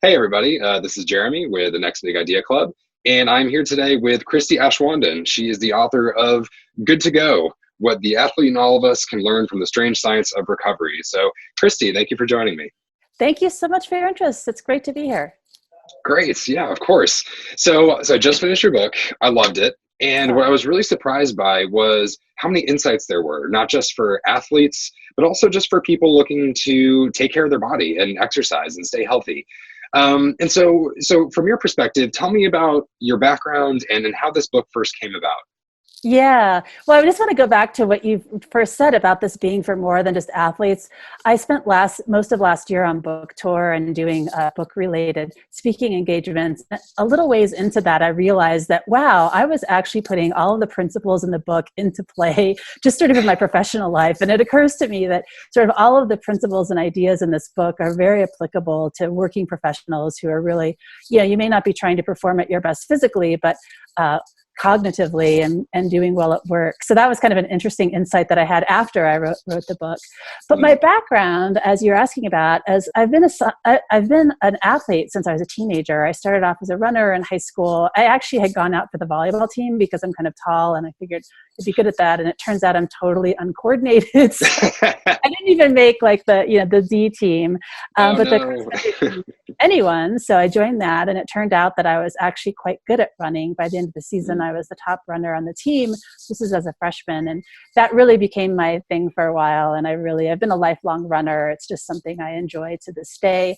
Hey, everybody. This is Jeremy with the Next Big Idea Club, and I'm here today with Christie Aschwanden. She is the author of Good to Go, What the Athlete and All of Us Can Learn from the Strange Science of Recovery. So, Christie, thank you for joining me. Thank you so much for your interest. It's great to be here. Great. Yeah, of course. So I just finished your book. I loved it. And what I was really surprised by was how many insights there were, not just for athletes, but also just for people looking to take care of their body and exercise and stay healthy. And so from your perspective, tell me about your background and how this book first came about. Yeah. Well, I just want to go back to what you first said about this being for more than just athletes. I spent most of last year on book tour and doing book-related speaking engagements. A little ways into that, I realized that, wow, I was actually putting all of the principles in the book into play, just sort of in my professional life. And it occurs to me that sort of all of the principles and ideas in this book are very applicable to working professionals who are really, you may not be trying to perform at your best physically, but cognitively and doing well at work. So that was kind of an interesting insight that I had after I wrote the book. But my background, as you're asking about, as I've been an athlete since I was a teenager. I started off as a runner in high school. I actually had gone out for the volleyball team because I'm kind of tall and I figured I'd be good at that. And it turns out I'm totally uncoordinated. So I didn't even make like the D team, but the anyone. So I joined that, and it turned out that I was actually quite good at running. By the end of the season, I was the top runner on the team. This is as a freshman, and that really became my thing for a while. And I've been a lifelong runner. It's just something I enjoy to this day.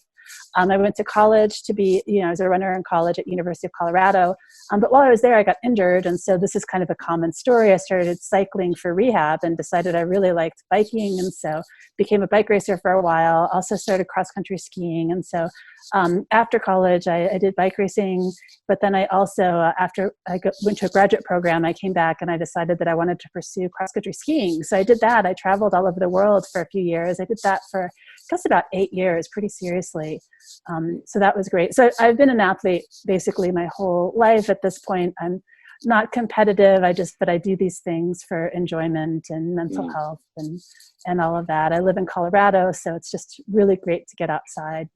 I went to college to be, as a runner in college at University of Colorado. But while I was there, I got injured. And so this is kind of a common story. I started cycling for rehab and decided I really liked biking. And so became a bike racer for a while. Also started cross-country skiing. And so after college, I did bike racing. But then I also, after I went to a graduate program, I came back and I decided that I wanted to pursue cross-country skiing. So I did that. I traveled all over the world for a few years. I did that for just about 8 years, pretty seriously. So that was great. So I've been an athlete basically my whole life. At this point, I'm not competitive. But I do these things for enjoyment and mental health and all of that. I live in Colorado, so it's just really great to get outside.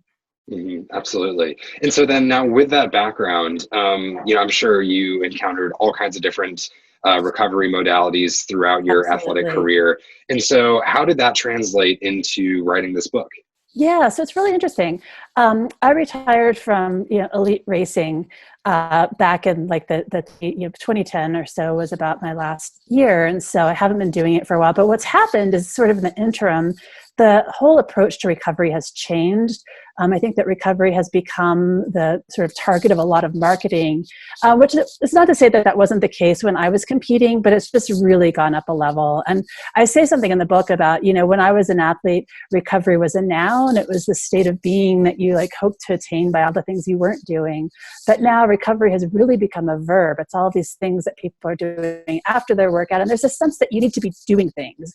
Absolutely. And so then now with that background, I'm sure you encountered all kinds of different recovery modalities throughout your athletic career. And so how did that translate into writing this book? Yeah, so it's really interesting. I retired from elite racing back in like the 2010 or so was about my last year, and so I haven't been doing it for a while. But what's happened is sort of in the interim, the whole approach to recovery has changed. I think that recovery has become the sort of target of a lot of marketing, which is not to say that that wasn't the case when I was competing, but it's just really gone up a level. And I say something in the book about, when I was an athlete, recovery was a noun. It was the state of being that you hoped to attain by all the things you weren't doing. But now recovery has really become a verb. It's all these things that people are doing after their workout. And there's a sense that you need to be doing things.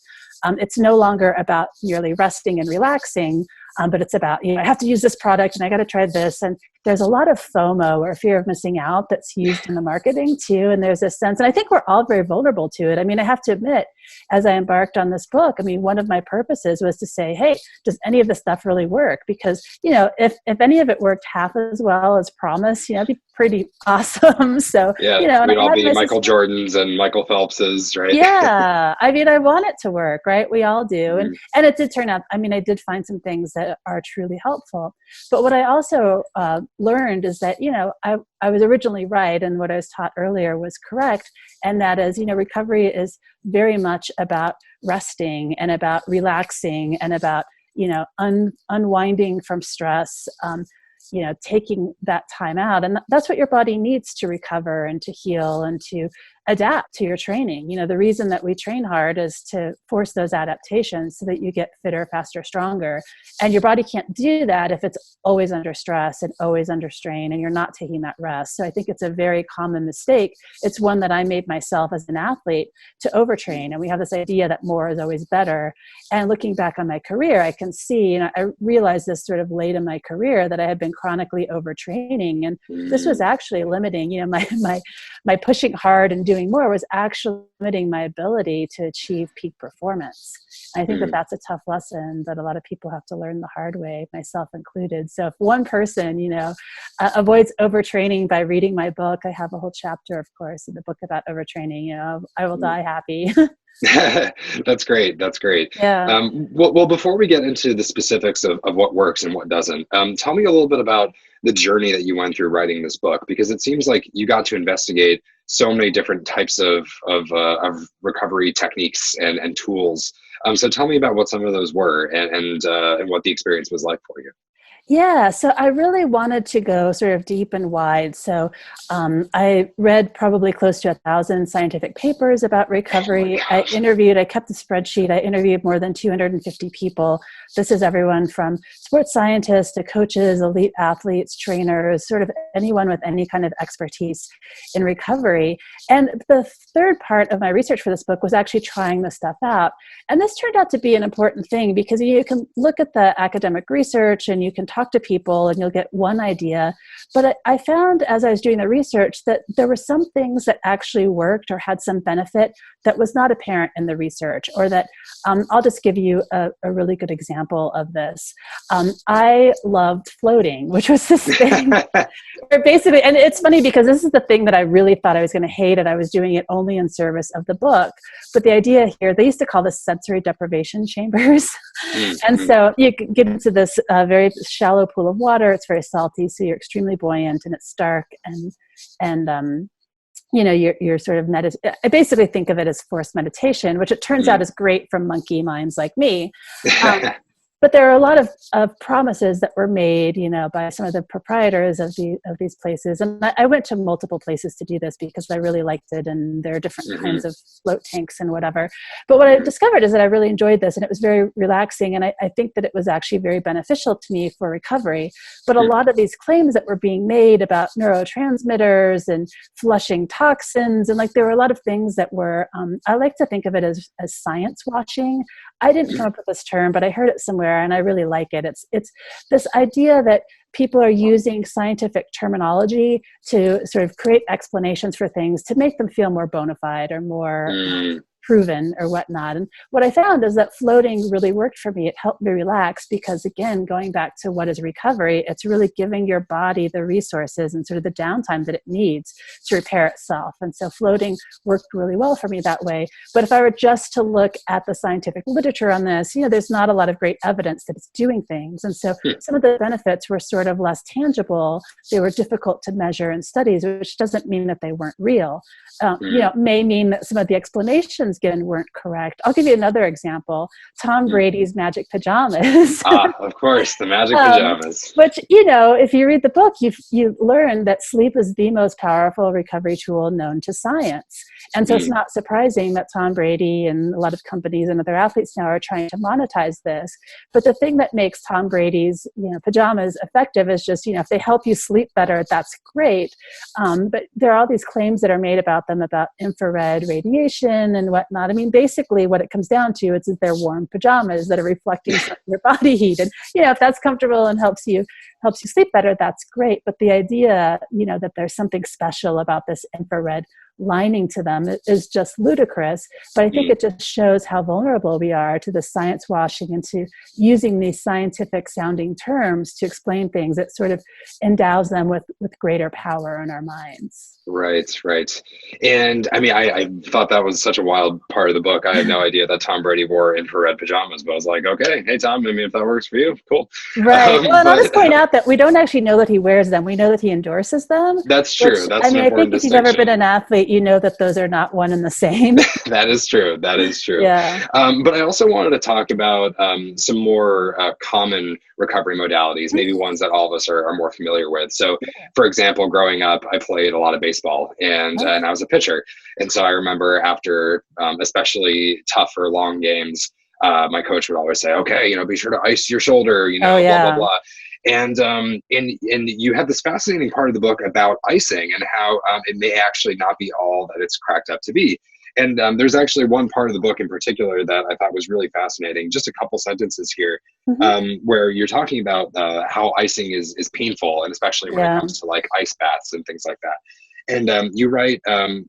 It's no longer about merely resting and relaxing, but it's about, I have to use this product and I got to try this. And there's a lot of FOMO, or fear of missing out, that's used in the marketing too. And there's a sense, and I think we're all very vulnerable to it. I have to admit, as I embarked on this book, one of my purposes was to say, hey, does any of this stuff really work? Because, if any of it worked half as well as promised, it'd be pretty awesome. So, we'd all be Michael Jordans and Michael Phelpses, right? Yeah. I want it to work, right? We all do. And it did turn out, I did find some things that are truly helpful. But what I also learned is that, I was originally right, and what I was taught earlier was correct. And that is, recovery is very much about resting and about relaxing and about, unwinding from stress, taking that time out. And that's what your body needs to recover and to heal and to adapt to your training. The reason that we train hard is to force those adaptations so that you get fitter, faster, stronger. And your body can't do that if it's always under stress and always under strain and you're not taking that rest. So I think it's a very common mistake. It's one that I made myself as an athlete, to overtrain. And we have this idea that more is always better. And looking back on my career, I can see, and I realized this sort of late in my career, that I had been chronically overtraining. And this was actually limiting, my pushing hard and doing more was actually limiting my ability to achieve peak performance. And I think that that's a tough lesson that a lot of people have to learn the hard way, myself included. So if one person, avoids overtraining by reading my book, I have a whole chapter, of course, in the book about overtraining, I will die happy. That's great. That's great. Yeah. Well, before we get into the specifics of what works and what doesn't, tell me a little bit about the journey that you went through writing this book, because it seems like you got to investigate so many different types of recovery techniques and tools. So tell me about what some of those were and what the experience was like for you. Yeah, so I really wanted to go sort of deep and wide. So I read probably close to 1,000 scientific papers about recovery. I kept a spreadsheet. I interviewed more than 250 people. This is everyone from sports scientists to coaches, elite athletes, trainers, sort of anyone with any kind of expertise in recovery. And the third part of my research for this book was actually trying this stuff out. And this turned out to be an important thing because you can look at the academic research and you can talk to people and you'll get one idea. But I found as I was doing the research that there were some things that actually worked or had some benefit that was not apparent in the research, or that I'll just give you a really good example of this. I loved floating, which was this thing where basically, and it's funny because this is the thing that I really thought I was going to hate, and I was doing it only in service of the book. But the idea here, they used to call this sensory deprivation chambers. And so you get into this very shallow pool of water. It's very salty, so you're extremely buoyant, and it's dark, and you're sort of I basically think of it as forced meditation, which it turns out is great for monkey minds like me. But there are a lot of promises that were made, by some of the proprietors of these places. And I went to multiple places to do this because I really liked it. And there are different kinds of float tanks and whatever. But what I discovered is that I really enjoyed this, and it was very relaxing. And I think that it was actually very beneficial to me for recovery. But a lot of these claims that were being made about neurotransmitters and flushing toxins, and there were a lot of things that were, I like to think of it as science washing. I didn't come up with this term, but I heard it somewhere and I really like it. It's this idea that people are using scientific terminology to sort of create explanations for things to make them feel more bona fide or more proven or whatnot. And what I found is that floating really worked for me. It helped me relax because, again, going back to what is recovery, it's really giving your body the resources and sort of the downtime that it needs to repair itself. And so floating worked really well for me that way. But if I were just to look at the scientific literature on this, there's not a lot of great evidence that it's doing things. And so some of the benefits were sort of less tangible. They were difficult to measure in studies, which doesn't mean that they weren't real. May mean that some of the explanations given weren't correct. I'll give you another example. Tom Brady's magic pajamas. Of course, the magic pajamas. Which, if you read the book, you learn that sleep is the most powerful recovery tool known to science. And so it's not surprising that Tom Brady and a lot of companies and other athletes now are trying to monetize this. But the thing that makes Tom Brady's pajamas effective is just, if they help you sleep better, that's great. But there are all these claims that are made about them, about infrared radiation and whatnot. I mean, basically what it comes down to is that they're warm pajamas that are reflecting some of your body heat. And, if that's comfortable and helps you sleep better, that's great. But the idea, that there's something special about this infrared lining to them is just ludicrous. But I think it just shows how vulnerable we are to the science washing and to using these scientific sounding terms to explain things. It sort of endows them with greater power in our minds. Right. And I mean, I thought that was such a wild part of the book. I had no idea that Tom Brady wore infrared pajamas, but I was like, okay, hey, Tom, I mean, if that works for you, cool. Right. Well, and I'll just point out that we don't actually know that he wears them. We know that he endorses them. That's true. Which, That's I think if you've ever been an athlete, you know that those are not one and the same. That is true. Yeah. But I also wanted to talk about some more common recovery modalities, maybe ones that all of us are more familiar with. So, for example, growing up, I played a lot of baseball and I was a pitcher. And so I remember after especially tough or long games, my coach would always say, okay, be sure to ice your shoulder, blah, blah, blah. And you have this fascinating part of the book about icing and how it may actually not be all that it's cracked up to be. And there's actually one part of the book in particular that I thought was really fascinating. Just a couple sentences here where you're talking about how icing is painful, and especially when it comes to ice baths and things like that. And you write,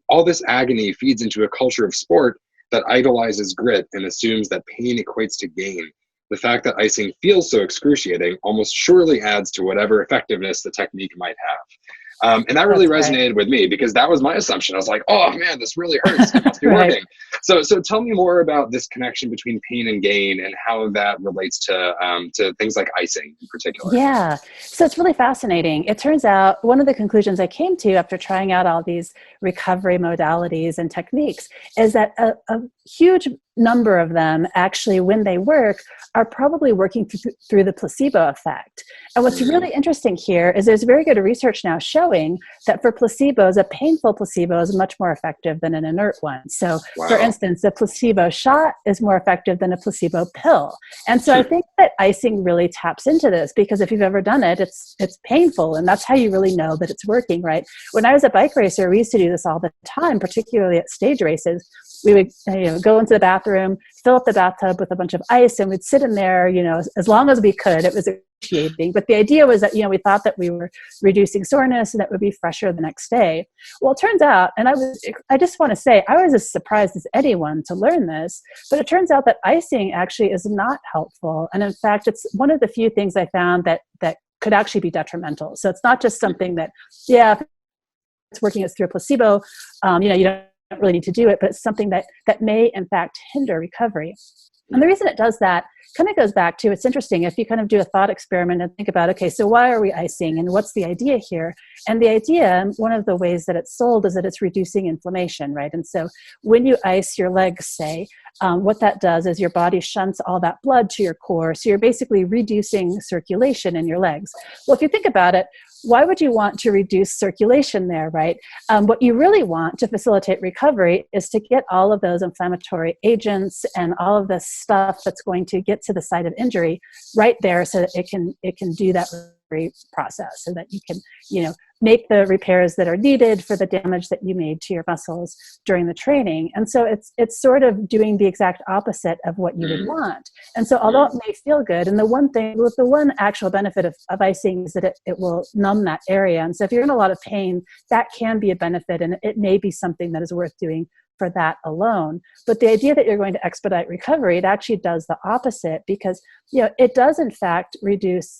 all this agony feeds into a culture of sport that idolizes grit and assumes that pain equates to gain. The fact that icing feels so excruciating almost surely adds to whatever effectiveness the technique might have. And that really That's right. resonated with me because that was my assumption. I was like, oh man, this really hurts. It must be Right. working. So tell me more about this connection between pain and gain and how that relates to things like icing in particular. Yeah. So it's really fascinating. It turns out one of the conclusions I came to after trying out all these recovery modalities and techniques is that a huge number of them actually, when they work, are probably working through the placebo effect. And what's really interesting here is there's very good research now showing that for placebos, a painful placebo is much more effective than an inert one. So for Wow. instance, a placebo shot is more effective than a placebo pill. And so I think that icing really taps into this because if you've ever done it, it's painful. And that's how you really know that it's working, right? When I was a bike racer, we used to do this all the time, particularly at stage races. We would go into the bathroom, fill up the bathtub with a bunch of ice, and we'd sit in there, as long as we could. It was excruciating. But the idea was that, we thought that we were reducing soreness and that would be fresher the next day. Well, it turns out, and I just want to say, I was as surprised as anyone to learn this, but it turns out that icing actually is not helpful. And in fact, it's one of the few things I found that could actually be detrimental. So it's not just something that, if it's working as through a placebo, you don't really need to do it, but it's something that may in fact hinder recovery. And the reason it does that kind of goes back to, it's interesting if you kind of do a thought experiment and think about, okay, so why are we icing and what's the idea here? And the idea, one of the ways that it's sold is that it's reducing inflammation, right? And so when you ice your legs, say, what that does is your body shunts all that blood to your core. So you're basically reducing circulation in your legs. Well, if you think about it, why would you want to reduce circulation there, right? What you really want to facilitate recovery is to get all of those inflammatory agents and all of the stuff that's going to get to the site of injury right there so that it can do that recovery process so that you can, make the repairs that are needed for the damage that you made to your muscles during the training. And so it's sort of doing the exact opposite of what you would want. And so although it may feel good, and the one actual benefit of icing is that it will numb that area. And so if you're in a lot of pain, that can be a benefit, and it may be something that is worth doing for that alone. But the idea that you're going to expedite recovery, it actually does the opposite because, it does in fact reduce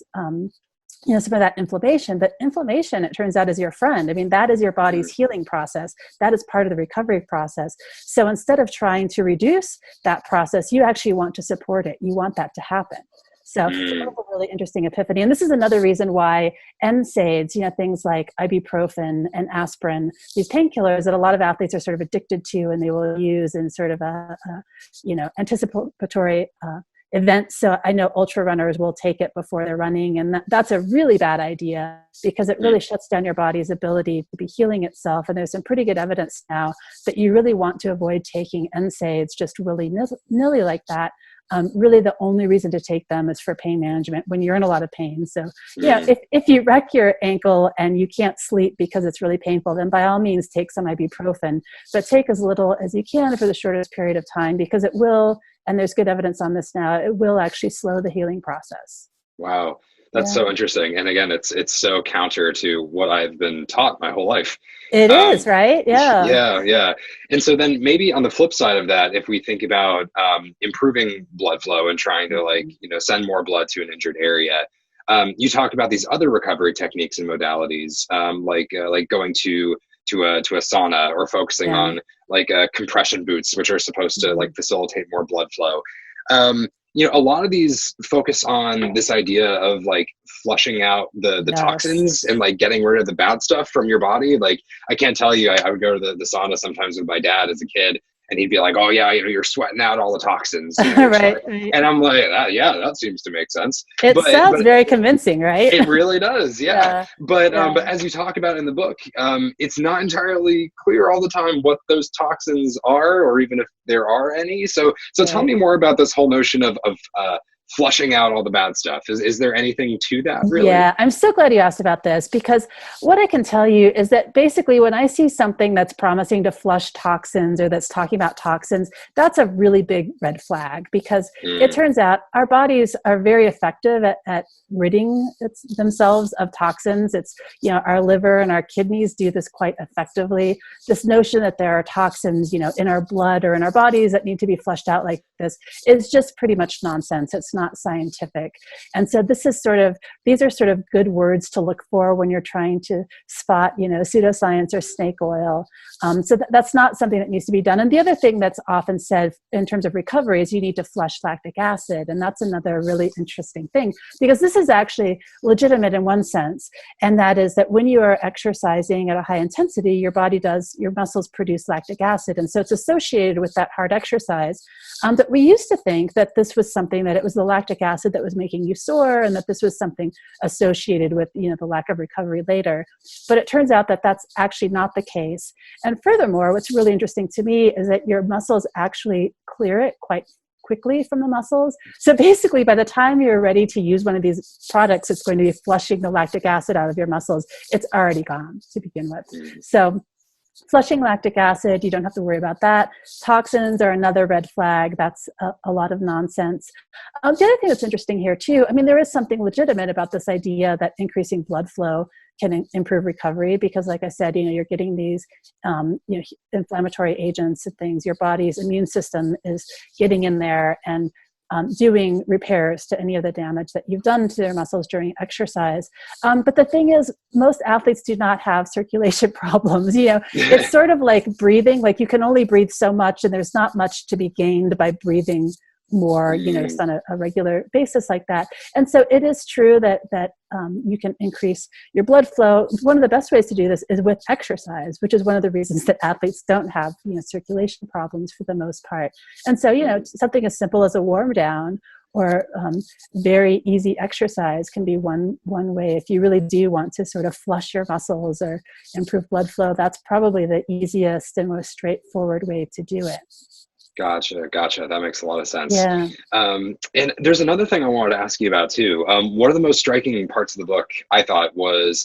some of that inflammation, but inflammation, it turns out, is your friend. I mean, that is your body's healing process. That is part of the recovery process. So instead of trying to reduce that process, you actually want to support it. You want that to happen. So it's a really interesting epiphany. And this is another reason why NSAIDs, things like ibuprofen and aspirin, these painkillers that a lot of athletes are sort of addicted to and they will use in sort of a anticipatory events. So I know ultra runners will take it before they're running, and that's a really bad idea because it really shuts down your body's ability to be healing itself. And there's some pretty good evidence now that you really want to avoid taking NSAIDs just willy-nilly like that. Really the only reason to take them is for pain management when you're in a lot of pain. So if you wreck your ankle and you can't sleep because it's really painful, then by all means take some ibuprofen, but take as little as you can for the shortest period of time because it will, and there's good evidence on this now, it will actually slow the healing process. Wow. That's so interesting. And again, it's so counter to what I've been taught my whole life. It is, right? Yeah. Yeah. And so then maybe on the flip side of that, if we think about improving blood flow and trying to send more blood to an injured area, you talked about these other recovery techniques and modalities, like going to a sauna or focusing on compression boots, which are supposed to facilitate more blood flow. A lot of these focus on this idea of flushing out the toxins and getting rid of the bad stuff from your body. I can't tell you, I would go to the sauna sometimes with my dad as a kid, and he'd be like, "Oh yeah, you're sweating out all the toxins." Right. And I'm like, yeah, that seems to make sense. It sounds very convincing, right? It really does, yeah. But as you talk about in the book, it's not entirely clear all the time what those toxins are, or even if there are any. So tell me more about this whole notion of flushing out all the bad stuff. Is there anything to that, really? Yeah, I'm so glad you asked about this, because what I can tell you is that basically when I see something that's promising to flush toxins or that's talking about toxins, that's a really big red flag, because it turns out our bodies are very effective at ridding themselves of toxins. It's, our liver and our kidneys do this quite effectively. This notion that there are toxins, in our blood or in our bodies that need to be flushed out like this is just pretty much nonsense. It's not scientific. And so these are sort of good words to look for when you're trying to spot, pseudoscience or snake oil. So that's not something that needs to be done. And the other thing that's often said in terms of recovery is you need to flush lactic acid. And that's another really interesting thing, because this is actually legitimate in one sense. And that is that when you are exercising at a high intensity, your muscles produce lactic acid. And so it's associated with that hard exercise. But we used to think that this was something, that it was the lactic acid that was making you sore, and that this was something associated with, the lack of recovery later. But it turns out that that's actually not the case. And furthermore, what's really interesting to me is that your muscles actually clear it quite quickly from the muscles. So basically, by the time you're ready to use one of these products, it's going to be flushing the lactic acid out of your muscles. It's already gone to begin with. So flushing lactic acid, you don't have to worry about that. Toxins are another red flag. That's a lot of nonsense. The other thing that's interesting here too, there is something legitimate about this idea that increasing blood flow can improve recovery, because like I said, you're getting these inflammatory agents and things. Your body's immune system is getting in there and doing repairs to any of the damage that you've done to their muscles during exercise. But the thing is, most athletes do not have circulation problems. It's sort of like breathing, like you can only breathe so much, and there's not much to be gained by breathing more, just on a regular basis like that. And so it is true that you can increase your blood flow. One of the best ways to do this is with exercise, which is one of the reasons that athletes don't have, circulation problems for the most part. And so, something as simple as a warm down or very easy exercise can be one way. If you really do want to sort of flush your muscles or improve blood flow, that's probably the easiest and most straightforward way to do it. Gotcha. That makes a lot of sense. Yeah. And there's another thing I wanted to ask you about too. One of the most striking parts of the book, I thought, was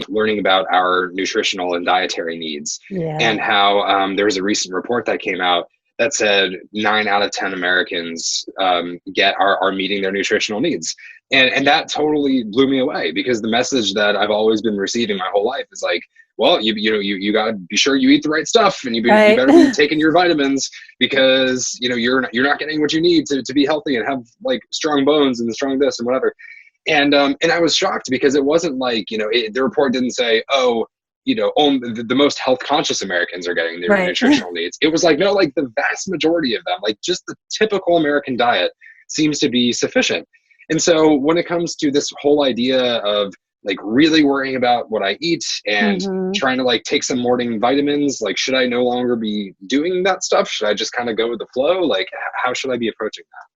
learning about our nutritional and dietary needs, and how there was a recent report that came out that said 9 out of 10 Americans are meeting their nutritional needs. And that totally blew me away, because the message that I've always been receiving my whole life is like, well, you got to be sure you eat the right stuff, and you better be taking your vitamins, because you're not getting what you need to be healthy and have like strong bones and strong this and whatever. And I was shocked, because it wasn't like, the report didn't say, the most health conscious Americans are getting their nutritional needs. It was like, no, like the vast majority of them, like just the typical American diet seems to be sufficient. And so when it comes to this whole idea of like really worrying about what I eat and trying to like take some morning vitamins, like should I no longer be doing that stuff? Should I just kind of go with the flow? Like how should I be approaching that?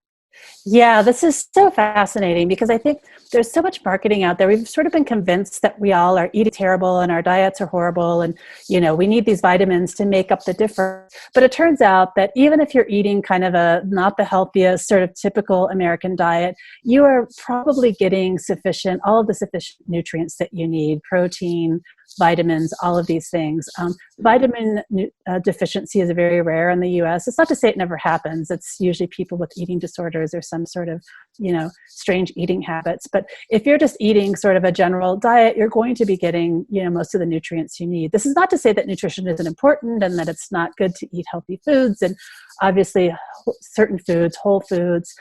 Yeah, this is so fascinating, because I think there's so much marketing out there. We've sort of been convinced that we all are eating terrible and our diets are horrible, and we need these vitamins to make up the difference. But it turns out that even if you're eating kind of a not the healthiest sort of typical American diet, you are probably getting all of the sufficient nutrients that you need: protein, vitamins, all of these things. Vitamin deficiency is very rare in the US. It's not to say it never happens. It's usually people with eating disorders or some sort of, strange eating habits. But if you're just eating sort of a general diet, you're going to be getting, most of the nutrients you need. This is not to say that nutrition isn't important and that it's not good to eat healthy foods. And obviously certain foods, whole foods,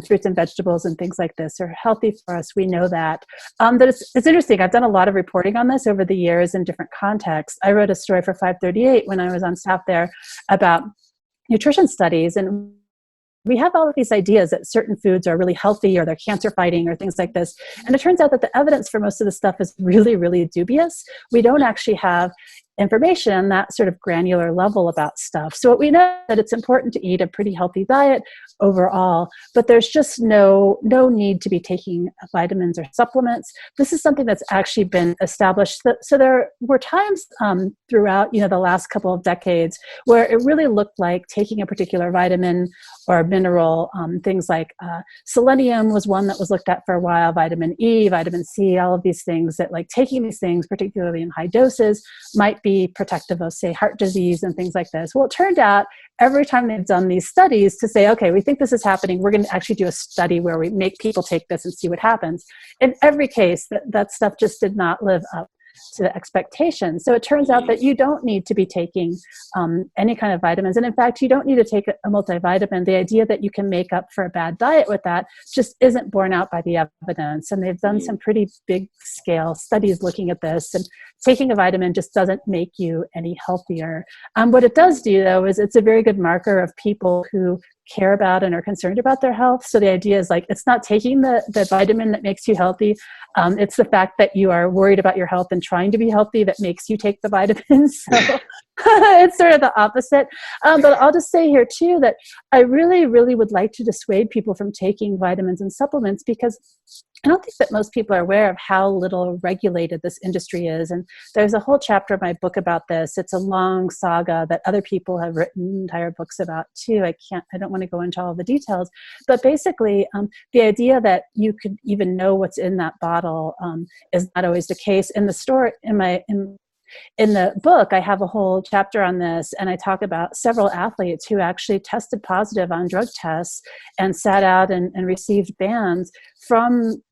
fruits and vegetables and things like this are healthy for us. We know that. But it's interesting. I've done a lot of reporting on this over the years in different contexts. I wrote a story for FiveThirtyEight when I was on staff there about nutrition studies, and we have all of these ideas that certain foods are really healthy or they're cancer fighting or things like this. And it turns out that the evidence for most of the stuff is really, really dubious. We don't actually have information on that sort of granular level about stuff. So what we know is that it's important to eat a pretty healthy diet overall, but there's just no need to be taking vitamins or supplements. This is something that's actually been established. So there were times throughout, the last couple of decades where it really looked like taking a particular vitamin or mineral, things like selenium was one that was looked at for a while, vitamin E, vitamin C, all of these things that like taking these things, particularly in high doses, might be protective of, say, heart disease and things like this. Well, it turned out every time they've done these studies to say, okay, we think this is happening, we're going to actually do a study where we make people take this and see what happens. In every case, that stuff just did not live up to the expectations. So it turns out that you don't need to be taking any kind of vitamins. And in fact, you don't need to take a multivitamin. The idea that you can make up for a bad diet with that just isn't borne out by the evidence. And they've done some pretty big scale studies looking at this. And taking a vitamin just doesn't make you any healthier. What it does do, though, is it's a very good marker of people who care about and are concerned about their health. So the idea is like, it's not taking the vitamin that makes you healthy. It's the fact that you are worried about your health and trying to be healthy that makes you take the vitamins. So it's sort of the opposite. But I'll just say here too, that I really, really would like to dissuade people from taking vitamins and supplements, because I don't think that most people are aware of how little regulated this industry is. And there's a whole chapter of my book about this. It's a long saga that other people have written entire books about too. I don't want to go into all the details, but basically the idea that you could even know what's in that bottle is not always the case. In the store, in the book, I have a whole chapter on this, and I talk about several athletes who actually tested positive on drug tests and sat out and received bans from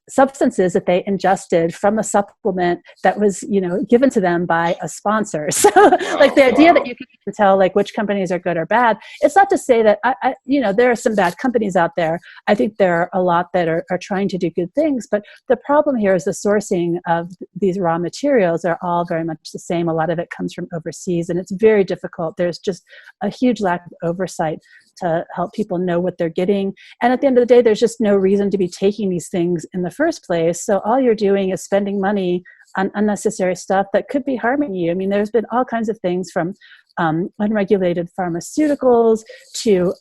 substances that they ingested from a supplement that was, given to them by a sponsor. So like the idea that you can tell like which companies are good or bad, it's not to say that, there are some bad companies out there. I think there are a lot that are trying to do good things, but the problem here is the sourcing of these raw materials are all very much the same. A lot of it comes from overseas, and it's very difficult. There's just a huge lack of oversight to help people know what they're getting. And at the end of the day, there's just no reason to be taking these things in the first place. So all you're doing is spending money on unnecessary stuff that could be harming you. I mean, there's been all kinds of things from unregulated pharmaceuticals to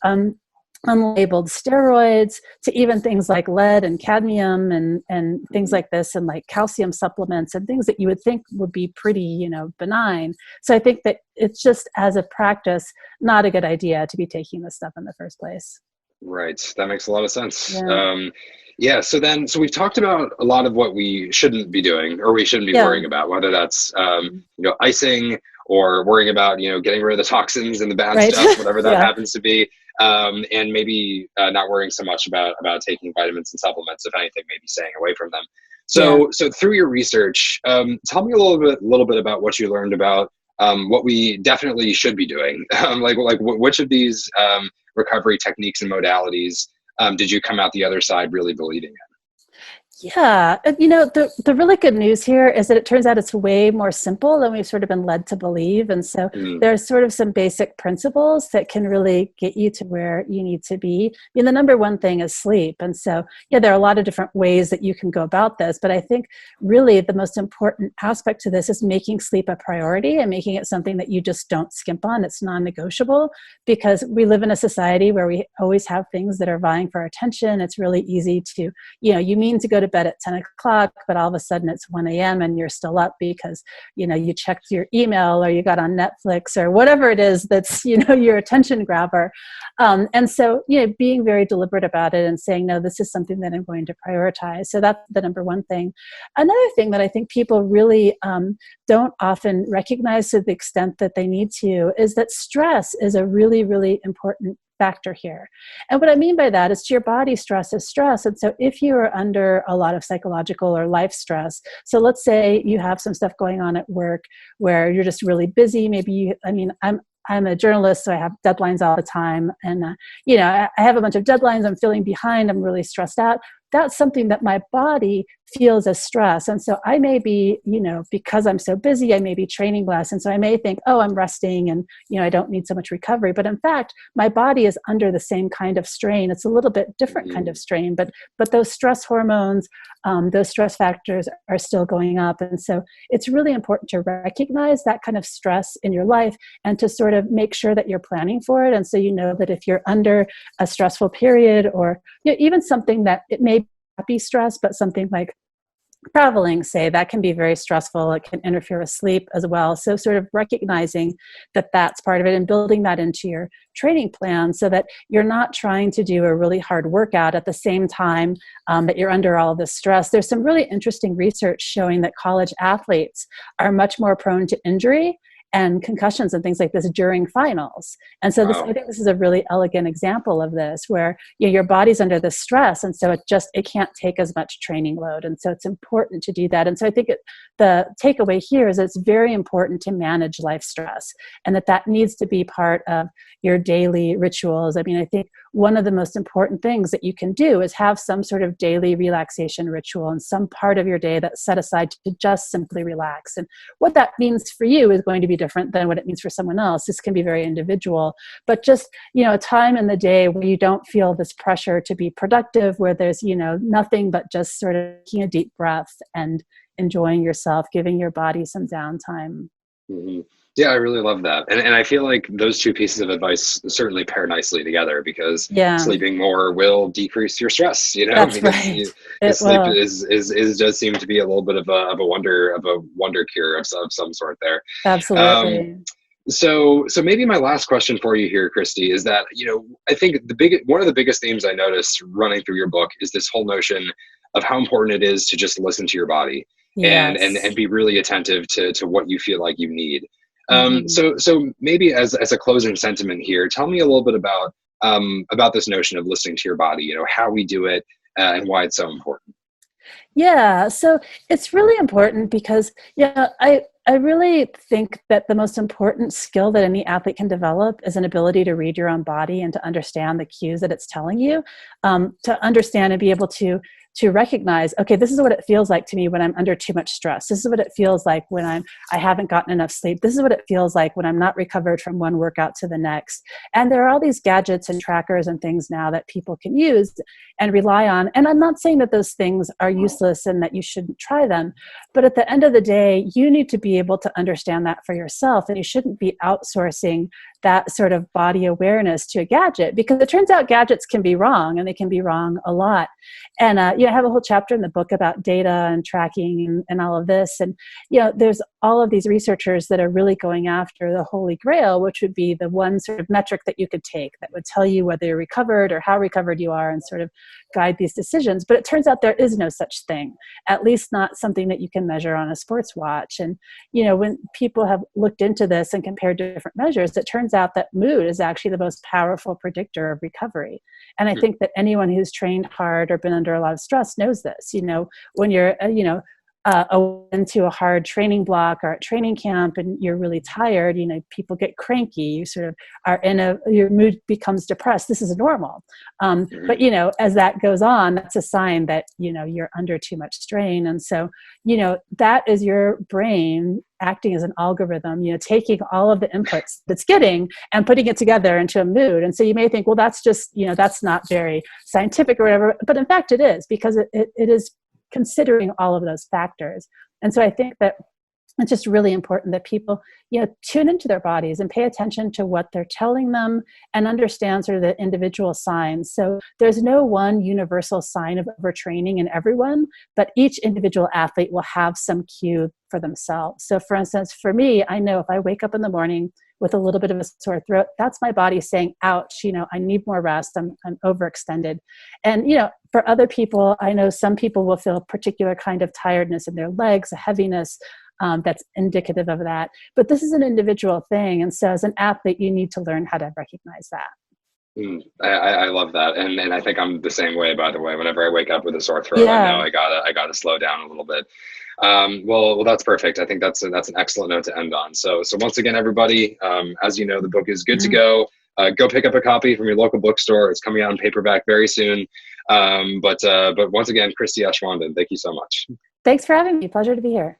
unlabeled steroids to even things like lead and cadmium and things like this, and like calcium supplements and things that you would think would be pretty, benign. So I think that it's just, as a practice, not a good idea to be taking this stuff in the first place. Right. That makes a lot of sense. Yeah. So we've talked about a lot of what we shouldn't be doing or we shouldn't be worrying about, whether that's, icing or worrying about, getting rid of the toxins and the bad stuff, whatever that happens to be. And maybe not worrying so much about taking vitamins and supplements, if anything, maybe staying away from them. So through your research, tell me a little bit about what you learned about what we definitely should be doing. Like which of these recovery techniques and modalities did you come out the other side really believing in? Yeah. The really good news here is that it turns out it's way more simple than we've sort of been led to believe. And so there's sort of some basic principles that can really get you to where you need to be. I mean, the number one thing is sleep. And so, there are a lot of different ways that you can go about this. But I think really the most important aspect to this is making sleep a priority and making it something that you just don't skimp on. It's non-negotiable, because we live in a society where we always have things that are vying for our attention. It's really easy to, you mean to go to bed at 10 o'clock, but all of a sudden it's 1 a.m. and you're still up because, you checked your email or you got on Netflix or whatever it is that's, your attention grabber. And so, being very deliberate about it and saying, no, this is something that I'm going to prioritize. So that's the number one thing. Another thing that I think people really don't often recognize to the extent that they need to is that stress is a really, really important factor here. And what I mean by that is, to your body, stress is stress. And so if you are under a lot of psychological or life stress, so let's say you have some stuff going on at work where you're just really busy. Maybe I'm a journalist, so I have deadlines all the time. And, I have a bunch of deadlines. I'm feeling behind. I'm really stressed out. that's something that my body feels as stress. And so I may be, because I'm so busy, I may be training less. And so I may think, oh, I'm resting and, I don't need so much recovery. But in fact, my body is under the same kind of strain. It's a little bit different kind of strain, but those stress hormones, those stress factors are still going up. And so it's really important to recognize that kind of stress in your life and to sort of make sure that you're planning for it. And so you know that if you're under a stressful period, or even something that it may not be stress, but something like traveling, say, that can be very stressful. It can interfere with sleep as well. So sort of recognizing that that's part of it and building that into your training plan so that you're not trying to do a really hard workout at the same time that you're under all this stress. There's some really interesting research showing that college athletes are much more prone to injury and concussions and things like this during finals. And so I think this is a really elegant example of this, where your body's under the stress, and so it can't take as much training load. And so it's important to do that. And so I think the takeaway here is that it's very important to manage life stress, and that needs to be part of your daily rituals. I mean, I think one of the most important things that you can do is have some sort of daily relaxation ritual and some part of your day that's set aside to just simply relax. And what that means for you is going to be different than what it means for someone else. This can be very individual, but just, a time in the day where you don't feel this pressure to be productive, where there's, nothing but just sort of taking a deep breath and enjoying yourself, giving your body some downtime. Mm-hmm. Yeah, I really love that. And I feel like those two pieces of advice certainly pair nicely together, because sleeping more will decrease your stress, That's because right. sleep does seem to be a little bit of a wonder cure of some sort there. Absolutely. So maybe my last question for you here, Christie, is that, I think one of the biggest themes I noticed running through your book is this whole notion of how important it is to just listen to your body. Yes. and be really attentive to what you feel like you need. So maybe as a closing sentiment here, tell me a little bit about this notion of listening to your body, how we do it and why it's so important. Yeah, so it's really important because, I really think that the most important skill that any athlete can develop is an ability to read your own body and to understand the cues that it's telling you, to understand and be able to recognize, okay, this is what it feels like to me when I'm under too much stress. This is what it feels like when I haven't gotten enough sleep. This is what it feels like when I'm not recovered from one workout to the next. And there are all these gadgets and trackers and things now that people can use and rely on. And I'm not saying that those things are useless and that you shouldn't try them. But at the end of the day, you need to be able to understand that for yourself. And you shouldn't be outsourcing that sort of body awareness to a gadget, because it turns out gadgets can be wrong, and they can be wrong a lot. And I have a whole chapter in the book about data and tracking and all of this. And there's all of these researchers that are really going after the holy grail, which would be the one sort of metric that you could take that would tell you whether you're recovered or how recovered you are, and sort of guide these decisions. But it turns out there is no such thing, at least not something that you can measure on a sports watch. And when people have looked into this and compared different measures, it turns out that mood is actually the most powerful predictor of recovery. And I think that anyone who's trained hard or been under a lot of stress knows this. When you're into a hard training block or at training camp and you're really tired, people get cranky. You sort of are your mood becomes depressed. This is normal. But, as that goes on, that's a sign that, you're under too much strain. And so, that is your brain acting as an algorithm, taking all of the inputs that's getting and putting it together into a mood. And so you may think, well, that's just, that's not very scientific or whatever. But in fact, it is, because it is considering all of those factors. And so I think that it's just really important that people, tune into their bodies and pay attention to what they're telling them and understand sort of the individual signs. So there's no one universal sign of overtraining in everyone, but each individual athlete will have some cue for themselves. So for instance, for me, I know if I wake up in the morning with a little bit of a sore throat, that's my body saying, ouch, I need more rest. I'm overextended. And, for other people, I know some people will feel a particular kind of tiredness in their legs, a heaviness that's indicative of that. But this is an individual thing. And so as an athlete, you need to learn how to recognize that. I love that. And I think I'm the same way, by the way. Whenever I wake up with a sore throat, I know I gotta slow down a little bit. Well, that's perfect. I think that's an excellent note to end on. So once again, everybody, as you know, the book is good to go. Go pick up a copy from your local bookstore. It's coming out in paperback very soon. But once again, Christie Aschwanden, thank you so much. Thanks for having me. Pleasure to be here.